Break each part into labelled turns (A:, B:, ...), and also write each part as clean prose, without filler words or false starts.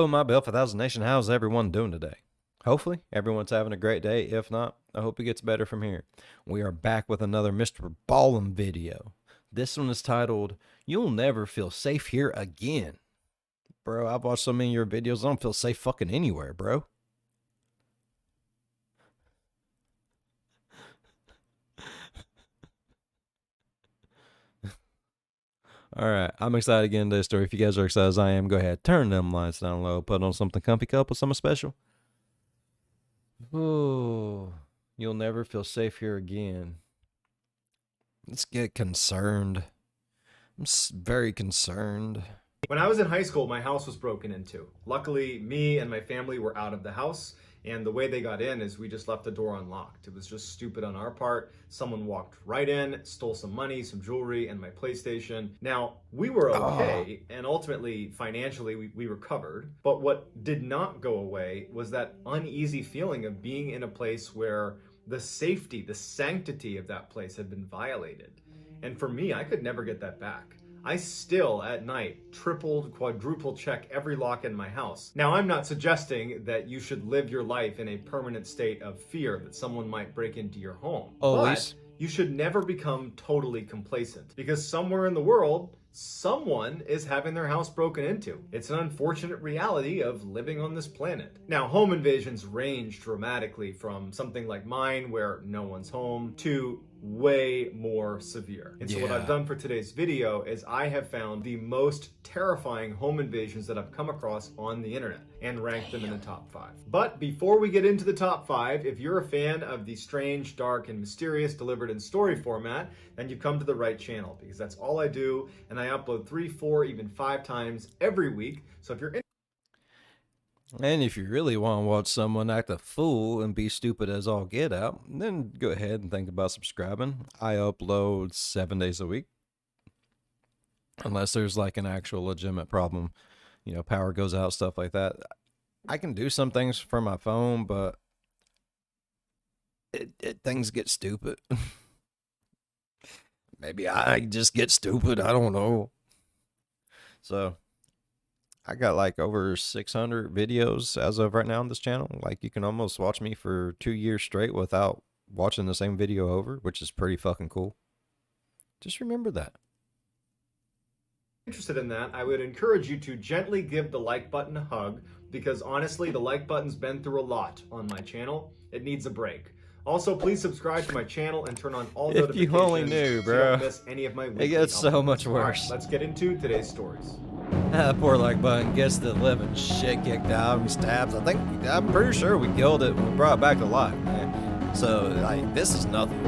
A: Hello, my Bill for Thousand Nation. How's everyone doing today? Hopefully, everyone's having a great day. If not, I hope it gets better from here. We are back with another MrBallen video. This one is titled, You'll Never Feel Safe Here Again. Bro, I've watched so many of your videos, I don't feel safe fucking anywhere, bro. Alright, I'm excited to get into this story. If you guys are excited as I am, go ahead, turn them lights down low, put on something comfy, couple, something special. Oh, you'll never feel safe here again. Let's get concerned. I'm very concerned.
B: When I was in high school, my house was broken into. Luckily, me and my family were out of the house, and the way they got in is we just left the door unlocked. It was just stupid on our part. Someone walked right in, stole some money, some jewelry, and my PlayStation. Now, we were okay, and ultimately, financially, we recovered. But what did not go away was that uneasy feeling of being in a place where the safety, the sanctity of that place had been violated. And for me, I could never get that back. I still, at night, quadruple check every lock in my house. Now, I'm not suggesting that you should live your life in a permanent state of fear that someone might break into your home.
A: Always.
B: But you should never become totally complacent, because somewhere in the world, someone is having their house broken into. It's an unfortunate reality of living on this planet. Now, home invasions range dramatically from something like mine, where no one's home, to way more severe. And so what I've done for today's video is I have found the most terrifying home invasions that I've come across on the internet and ranked them in the top 5. But before we get into the top 5, if you're a fan of the strange, dark, and mysterious delivered in story format, then you've come to the right channel, because that's all I do, and I upload 3, 4, even 5 times every week. So if you're
A: And if you really want to watch someone act a fool and be stupid as all get out, then go ahead and think about subscribing. I upload 7 days a week. Unless there's like an actual legitimate problem, you know, power goes out, stuff like that. I can do some things from my phone, but things get stupid. Maybe I just get stupid. I don't know. So I got like over 600 videos as of right now on this channel. Like, you can almost watch me for 2 years straight without watching the same video over, which is pretty fucking cool. Just remember that.
B: Interested in that, I would encourage you to gently give the like button a hug, because honestly, the like button's been through a lot on my channel. It needs a break. Also, please subscribe to my channel and turn on all notifications.
A: If you only knew, bro.
B: So you don't miss any of my weekly
A: It gets so
B: uploads.
A: much worse.
B: All right, let's get into today's stories.
A: That poor like button gets the living shit kicked out and stabs. I'm pretty sure we killed it and we brought it back to life, man. So, like, this is nothing.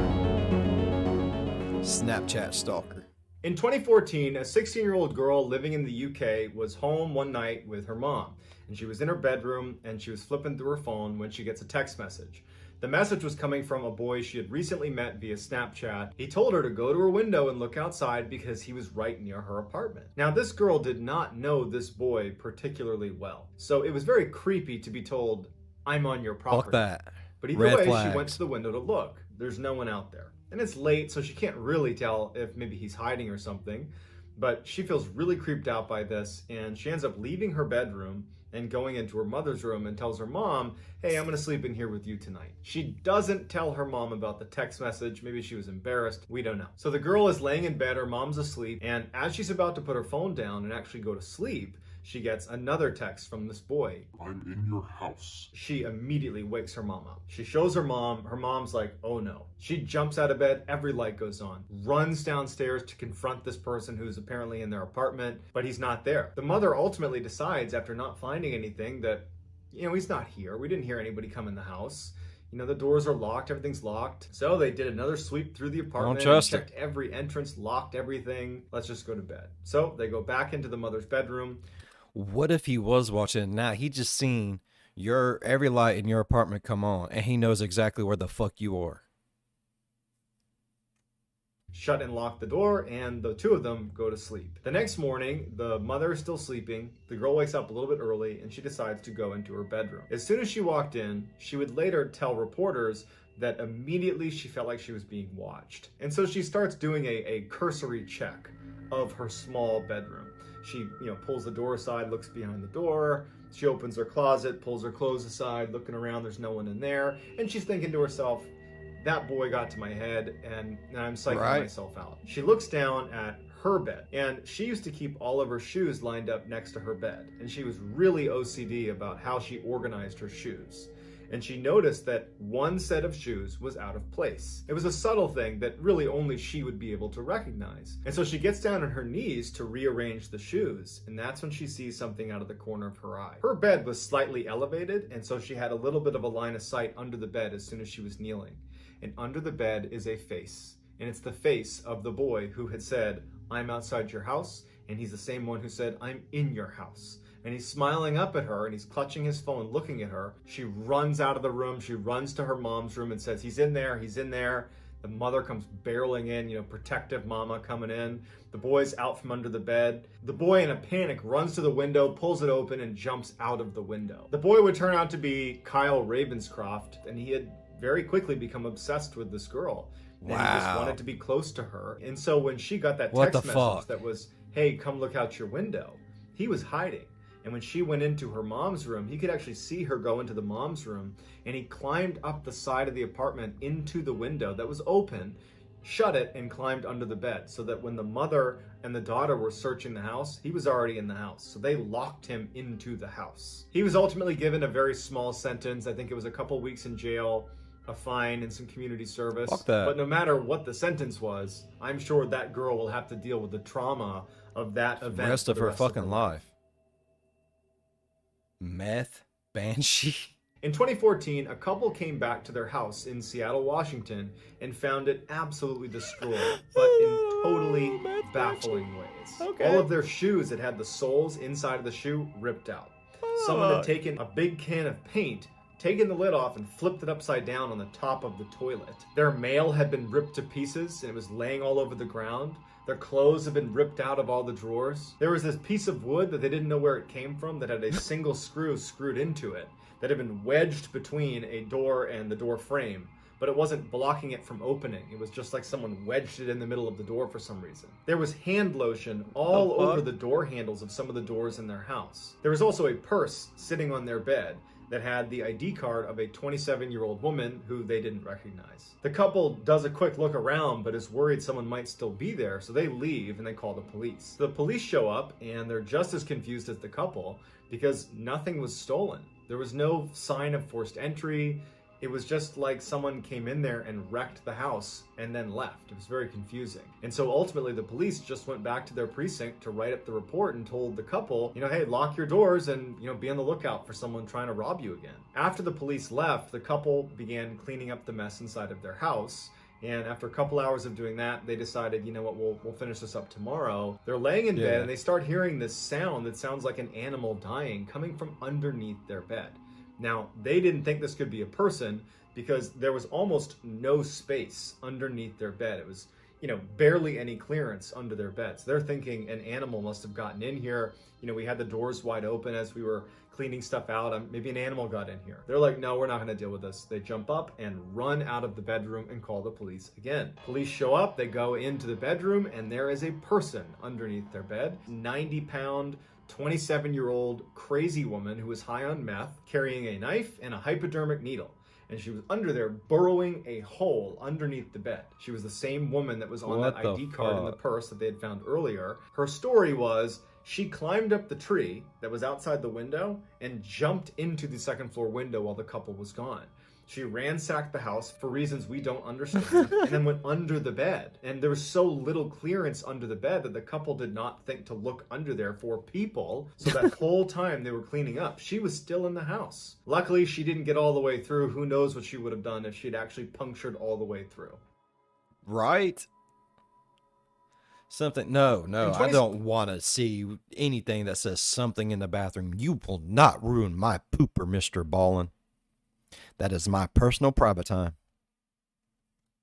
A: Snapchat stalker.
B: In 2014, a 16-year-old girl living in the UK was home one night with her mom, and she was in her bedroom and she was flipping through her phone when she gets a text message. The message was coming from a boy she had recently met via Snapchat. He told her to go to her window and look outside because he was right near her apartment. Now, this girl did not know this boy particularly well, so it was very creepy to be told, "I'm on your property."
A: Fuck that.
B: But either
A: Red
B: way,
A: flags.
B: she went to the window to look. There's no one out there. And it's late, so she can't really tell if maybe he's hiding or something. But she feels really creeped out by this, and she ends up leaving her bedroom and going into her mother's room and tells her mom, "Hey, I'm gonna sleep in here with you tonight." She doesn't tell her mom about the text message. Maybe she was embarrassed. We don't know. So the girl is laying in bed, her mom's asleep, and as she's about to put her phone down and actually go to sleep, she gets another text from this boy.
C: "I'm in your house."
B: She immediately wakes her mom up. She shows her mom's like, "Oh no." She jumps out of bed, every light goes on, runs downstairs to confront this person who's apparently in their apartment, but he's not there. The mother ultimately decides, after not finding anything, that, he's not here. We didn't hear anybody come in the house. The doors are locked, everything's locked. So they did another sweep through the apartment, checked every entrance, locked everything. Let's just go to bed. So they go back into the mother's bedroom.
A: What if he was watching now? He just seen every light in your apartment come on, and he knows exactly where the fuck you are.
B: Shut and lock the door, and the two of them go to sleep. The next morning, the mother is still sleeping. The girl wakes up a little bit early, and she decides to go into her bedroom. As soon as she walked in, she would later tell reporters that immediately she felt like she was being watched. And so she starts doing a cursory check of her small bedroom. She, pulls the door aside, looks behind the door, She opens her closet, pulls her clothes aside, looking around, there's no one in there, and she's thinking to herself, that boy got to my head, and I'm psyching myself out. She looks down at her bed, and she used to keep all of her shoes lined up next to her bed, and she was really OCD about how she organized her shoes. And she noticed that one set of shoes was out of place. It was a subtle thing that really only she would be able to recognize. And so she gets down on her knees to rearrange the shoes, and that's when she sees something out of the corner of her eye. Her bed was slightly elevated, and so she had a little bit of a line of sight under the bed as soon as she was kneeling. And under the bed is a face, and it's the face of the boy who had said, I'm outside your house, and he's the same one who said, I'm in your house. And he's smiling up at her, and he's clutching his phone, looking at her. She runs out of the room. She runs to her mom's room and says, he's in there, he's in there. The mother comes barreling in, protective mama coming in. The boy's out from under the bed. The boy, in a panic, runs to the window, pulls it open, and jumps out of the window. The boy would turn out to be Kyle Ravenscroft, and he had very quickly become obsessed with this girl. And he just wanted to be close to her. And so when she got that text message that was, hey, come look out your window, he was hiding. And when she went into her mom's room, he could actually see her go into the mom's room, and he climbed up the side of the apartment into the window that was open, shut it, and climbed under the bed, so that when the mother and the daughter were searching the house, he was already in the house. So they locked him into the house. He was ultimately given a very small sentence. I think it was a couple weeks in jail, a fine, and some community service.
A: Fuck that.
B: But no matter what the sentence was, I'm sure that girl will have to deal with the trauma of that event
A: the rest of her fucking life. Meth Banshee.
B: In 2014, a couple came back to their house in Seattle, Washington, and found it absolutely destroyed, but in totally baffling ways.
A: Okay.
B: All of their shoes that had the soles inside of the shoe ripped out. Someone had taken a big can of paint, taken the lid off, and flipped it upside down on the top of the toilet. Their mail had been ripped to pieces, and it was laying all over the ground. Their clothes had been ripped out of all the drawers. There was this piece of wood that they didn't know where it came from that had a single screw screwed into it that had been wedged between a door and the door frame, but it wasn't blocking it from opening. It was just like someone wedged it in the middle of the door for some reason. There was hand lotion all over the door handles of some of the doors in their house. There was also a purse sitting on their bed that had the ID card of a 27-year-old woman who they didn't recognize. The couple does a quick look around, but is worried someone might still be there, so they leave and they call the police. The police show up, and they're just as confused as the couple because nothing was stolen. There was no sign of forced entry. It was just like someone came in there and wrecked the house and then left. It was very confusing. And so ultimately the police just went back to their precinct to write up the report and told the couple, hey, lock your doors and, be on the lookout for someone trying to rob you again. After the police left, the couple began cleaning up the mess inside of their house. And after a couple hours of doing that, they decided, we'll finish this up tomorrow. They're laying in bed and they start hearing this sound that sounds like an animal dying coming from underneath their bed. Now, they didn't think this could be a person because there was almost no space underneath their bed. It was, barely any clearance under their bed. So they're thinking an animal must have gotten in here. We had the doors wide open as we were cleaning stuff out. Maybe an animal got in here. They're like, no, we're not going to deal with this. They jump up and run out of the bedroom and call the police again. Police show up. They go into the bedroom, and there is a person underneath their bed. 90-pound, 27-year-old crazy woman who was high on meth, carrying a knife and a hypodermic needle. And she was under there burrowing a hole underneath the bed. She was the same woman that was on that ID card in the purse that they had found earlier. Her story was she climbed up the tree that was outside the window and jumped into the second floor window while the couple was gone. She ransacked the house for reasons we don't understand and then went under the bed. And there was so little clearance under the bed that the couple did not think to look under there for people. So that whole time they were cleaning up, she was still in the house. Luckily, she didn't get all the way through. Who knows what she would have done if she'd actually punctured all the way through.
A: Right? Something. No, I don't want to see anything that says something in the bathroom. You will not ruin my pooper, MrBallen. That is my personal private time.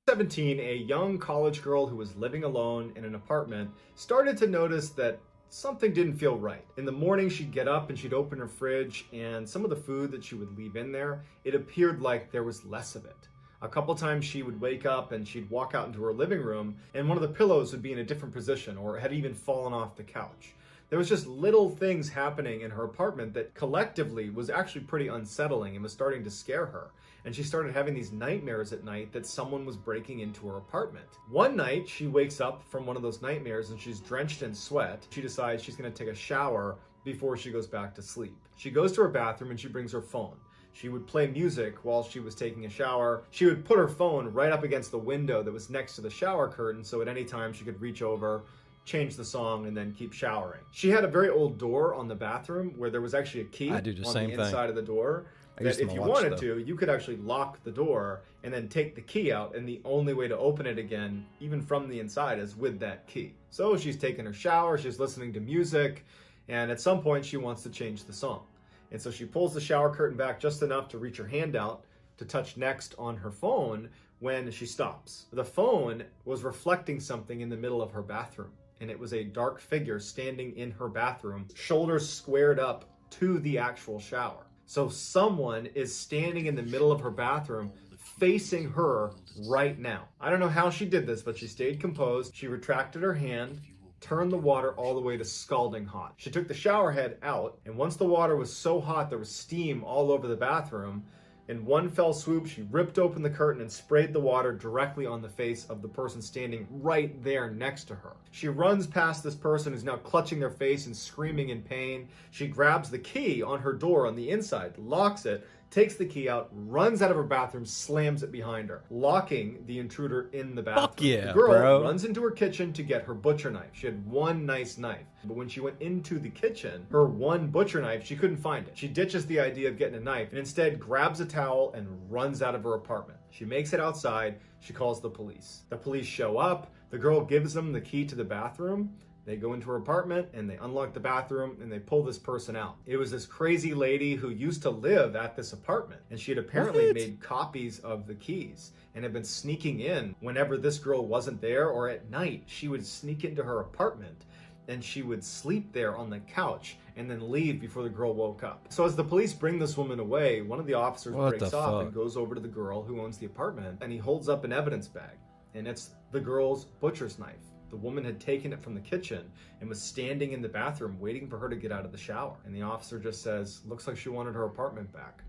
B: 17, a young college girl who was living alone in an apartment started to notice that something didn't feel right. In the morning, she'd get up and she'd open her fridge, and some of the food that she would leave in there, it appeared like there was less of it. A couple times she would wake up and she'd walk out into her living room, and one of the pillows would be in a different position or had even fallen off the couch. There was just little things happening in her apartment that collectively was actually pretty unsettling and was starting to scare her. And she started having these nightmares at night that someone was breaking into her apartment. One night, she wakes up from one of those nightmares and she's drenched in sweat. She decides she's going to take a shower before she goes back to sleep. She goes to her bathroom and she brings her phone. She would play music while she was taking a shower. She would put her phone right up against the window that was next to the shower curtain, so at any time she could reach over, change the song, and then keep showering. She had a very old door on the bathroom where there was actually a key on the inside of the door. That if you wanted to, you could actually lock the door and then take the key out, and the only way to open it again, even from the inside, is with that key. So she's taking her shower, she's listening to music, and at some point she wants to change the song. And so she pulls the shower curtain back just enough to reach her hand out to touch next on her phone when she stops. The phone was reflecting something in the middle of her bathroom, and it was a dark figure standing in her bathroom, shoulders squared up to the actual shower. So someone is standing in the middle of her bathroom facing her right now. I don't know how she did this, but she stayed composed. She retracted her hand, turned the water all the way to scalding hot. She took the shower head out, and once the water was so hot there was steam all over the bathroom, in one fell swoop, she ripped open the curtain and sprayed the water directly on the face of the person standing right there next to her. She runs past this person who's now clutching their face and screaming in pain. She grabs the key on her door on the inside, locks it, takes the key out, runs out of her bathroom, slams it behind her, locking the intruder in the bathroom.
A: Fuck yeah,
B: the girl
A: bro.
B: runs into her kitchen to get her butcher knife. She had one nice knife, but when she went into the kitchen, her one butcher knife, she couldn't find it. She ditches the idea of getting a knife and instead grabs a towel and runs out of her apartment. She makes it outside. She calls the police. The police show up. The girl gives them the key to the bathroom. They go into her apartment and they unlock the bathroom and they pull this person out. It was this crazy lady who used to live at this apartment, and she had apparently made copies of the keys and had been sneaking in whenever this girl wasn't there, or at night she would sneak into her apartment and she would sleep there on the couch and then leave before the girl woke up. So as the police bring this woman away, one of the officers breaks off and goes over to the girl who owns the apartment, and he holds up an evidence bag, and it's the girl's butcher's knife. The woman had taken it from the kitchen and was standing in the bathroom waiting for her to get out of the shower. And the officer just says, looks like she wanted her apartment back.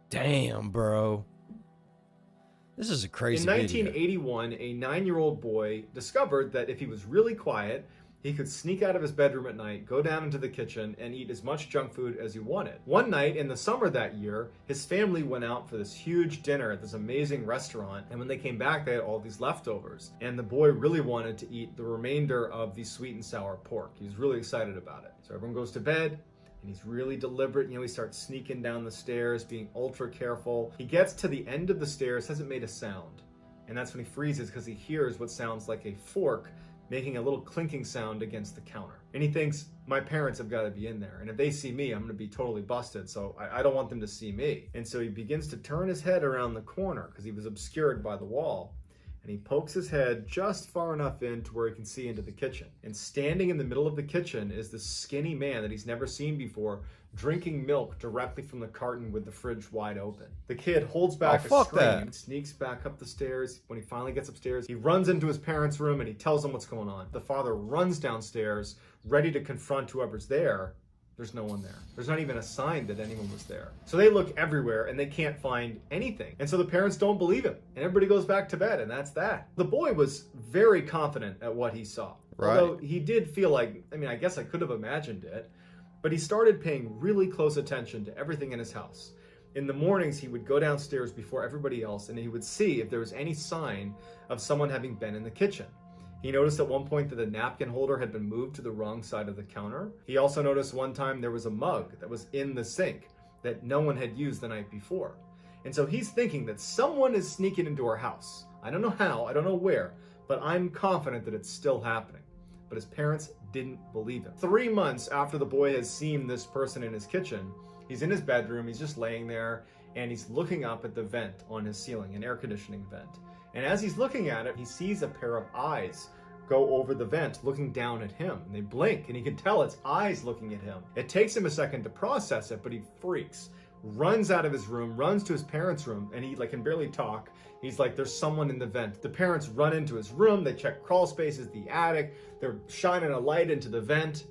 A: Damn, bro. This is a crazy
B: In 1981, a 9-year-old boy discovered that if he was really quiet, he could sneak out of his bedroom at night, go down into the kitchen, and eat as much junk food as he wanted. One night in the summer that year, his family went out for this huge dinner at this amazing restaurant, and when they came back, they had all these leftovers. And the boy really wanted to eat the remainder of the sweet and sour pork. He was really excited about it. So everyone goes to bed, and he's really deliberate. He starts sneaking down the stairs, being ultra careful. He gets to the end of the stairs, hasn't made a sound. And that's when he freezes because he hears what sounds like a fork making a little clinking sound against the counter. And he thinks, my parents have got to be in there, and if they see me, I'm going to be totally busted, so I don't want them to see me. And so he begins to turn his head around the corner because he was obscured by the wall, and he pokes his head just far enough in to where he can see into the kitchen. And standing in the middle of the kitchen is this skinny man that he's never seen before, drinking milk directly from the carton with the fridge wide open. The kid holds back a scream, sneaks back up the stairs. When he finally gets upstairs, he runs into his parents' room and he tells them what's going on. The father runs downstairs, ready to confront whoever's there. There's no one there. There's not even a sign that anyone was there. So they look everywhere and they can't find anything. And so the parents don't believe him, and everybody goes back to bed, and that's that. The boy was very confident at what he saw. Right. Although he did feel like, I guess I could have imagined it, but he started paying really close attention to everything in his house. In the mornings, he would go downstairs before everybody else, and he would see if there was any sign of someone having been in the kitchen. He noticed at one point that the napkin holder had been moved to the wrong side of the counter. He also noticed one time there was a mug that was in the sink that no one had used the night before. And so he's thinking that someone is sneaking into our house. I don't know how, I don't know where, but I'm confident that it's still happening. But his parents didn't believe him. 3 months after the boy has seen this person in his kitchen, he's in his bedroom, he's just laying there, and he's looking up at the vent on his ceiling, an air conditioning vent. And as he's looking at it, he sees a pair of eyes go over the vent, looking down at him. And they blink, and he can tell it's eyes looking at him. It takes him a second to process it, but he freaks, runs out of his room, runs to his parents' room, and he can barely talk. He's like, there's someone in the vent. The parents run into his room, they check crawl spaces, the attic, they're shining a light into the vent.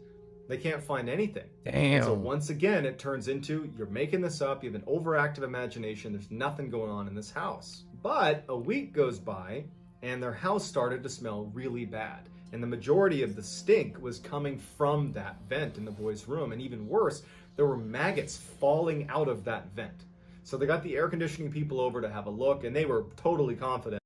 B: They can't find anything.
A: Damn.
B: So once again, it turns into you're making this up. You have an overactive imagination. There's nothing going on in this house. But a week goes by and their house started to smell really bad. And the majority of the stink was coming from that vent in the boys' room. And even worse, there were maggots falling out of that vent. So they got the air conditioning people over to have a look, and they were totally confident.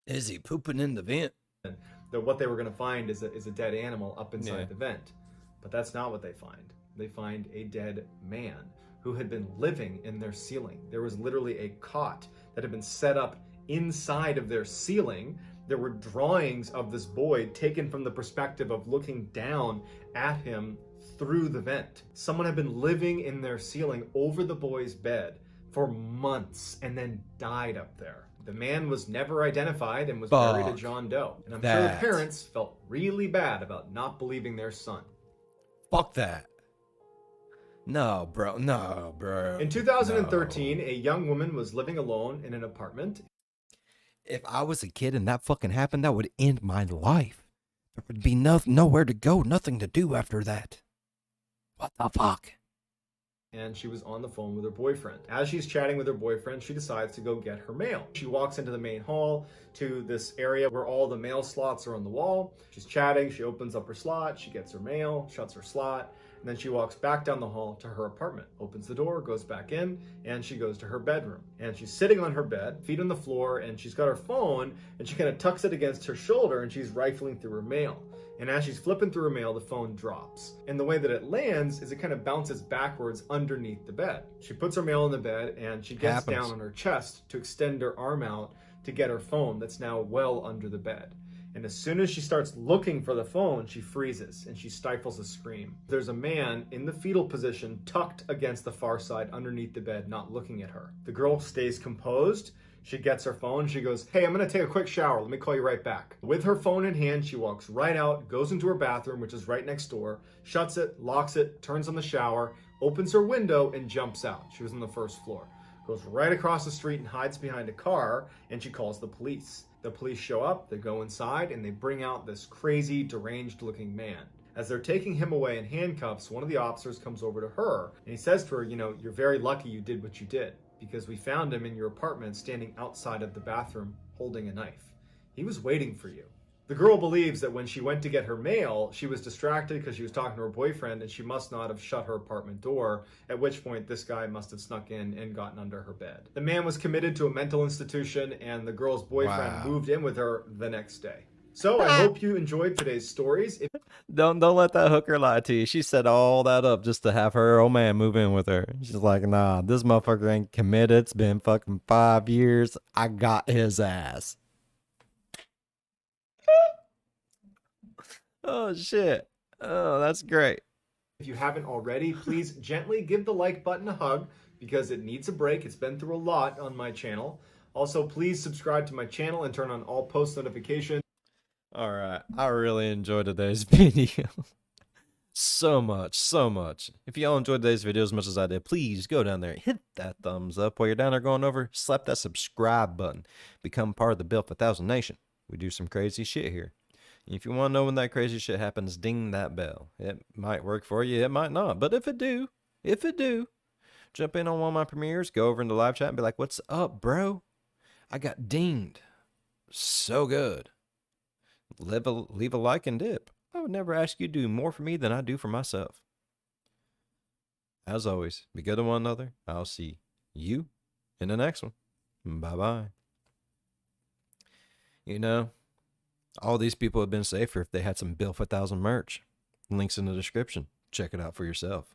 A: Is he pooping in the vent?
B: That what they were going to find is a dead animal up inside the vent. But that's not what they find. They find a dead man who had been living in their ceiling. There was literally a cot that had been set up inside of their ceiling. There were drawings of this boy taken from the perspective of looking down at him through the vent. Someone had been living in their ceiling over the boy's bed for months and then died up there. The man was never identified and was buried at John Doe. And I'm sure the parents felt really bad about not believing their son.
A: Fuck that. No, bro. No, bro.
B: In 2013, a young woman was living alone in an apartment.
A: If I was a kid and that fucking happened, that would end my life. There would be nowhere to go, nothing to do after that. What the fuck?
B: And she was on the phone with her boyfriend. As she's chatting with her boyfriend, she decides to go get her mail. She walks into the main hall to this area where all the mail slots are on the wall. She's chatting, she opens up her slot, she gets her mail, shuts her slot, and then she walks back down the hall to her apartment, opens the door, goes back in, and she goes to her bedroom. And she's sitting on her bed, feet on the floor, and she's got her phone, and she kind of tucks it against her shoulder, and she's rifling through her mail. And as she's flipping through her mail, the phone drops. And the way that it lands is it kind of bounces backwards underneath the bed. She puts her mail in the bed and she gets down on her chest to extend her arm out to get her phone that's now well under the bed. And as soon as she starts looking for the phone, she freezes and she stifles a scream. There's a man in the fetal position tucked against the far side underneath the bed, not looking at her. The girl stays composed. She gets her phone. She goes, "Hey, I'm going to take a quick shower. Let me call you right back." With her phone in hand, she walks right out, goes into her bathroom, which is right next door, shuts it, locks it, turns on the shower, opens her window, and jumps out. She was on the first floor. Goes right across the street and hides behind a car, and she calls the police. The police show up, they go inside, and they bring out this crazy, deranged-looking man. As they're taking him away in handcuffs, one of the officers comes over to her, and he says to her, "You're very lucky you did what you did, because we found him in your apartment standing outside of the bathroom holding a knife. He was waiting for you." The girl believes that when she went to get her mail, she was distracted because she was talking to her boyfriend and she must not have shut her apartment door, at which point this guy must have snuck in and gotten under her bed. The man was committed to a mental institution and the girl's boyfriend moved in with her the next day. So I hope you enjoyed today's stories.
A: Don't let that hooker lie to you. She set all that up just to have her old man move in with her. She's like, nah, this motherfucker ain't committed. It's been fucking 5 years. I got his ass. Oh, shit. Oh, that's great.
B: If you haven't already, please gently give the like button a hug because it needs a break. It's been through a lot on my channel. Also, please subscribe to my channel and turn on all post notifications.
A: All right. I really enjoyed today's video. So much. If y'all enjoyed today's video as much as I did, please go down there and hit that thumbs up. While you're down there going over, slap that subscribe button. Become part of the Built for 1,000 Nation. We do some crazy shit here. If you want to know when that crazy shit happens, ding that bell. It might work for you, it might not. But if it do, jump in on one of my premieres, go over in the live chat and be like, "What's up, bro? I got dinged. So good." Leave a like and dip. I would never ask you to do more for me than I do for myself. As always, be good to one another. I'll see you in the next one. Bye-bye. All these people would have been safer if they had some Built for 1,000 merch. Links in the description. Check it out for yourself.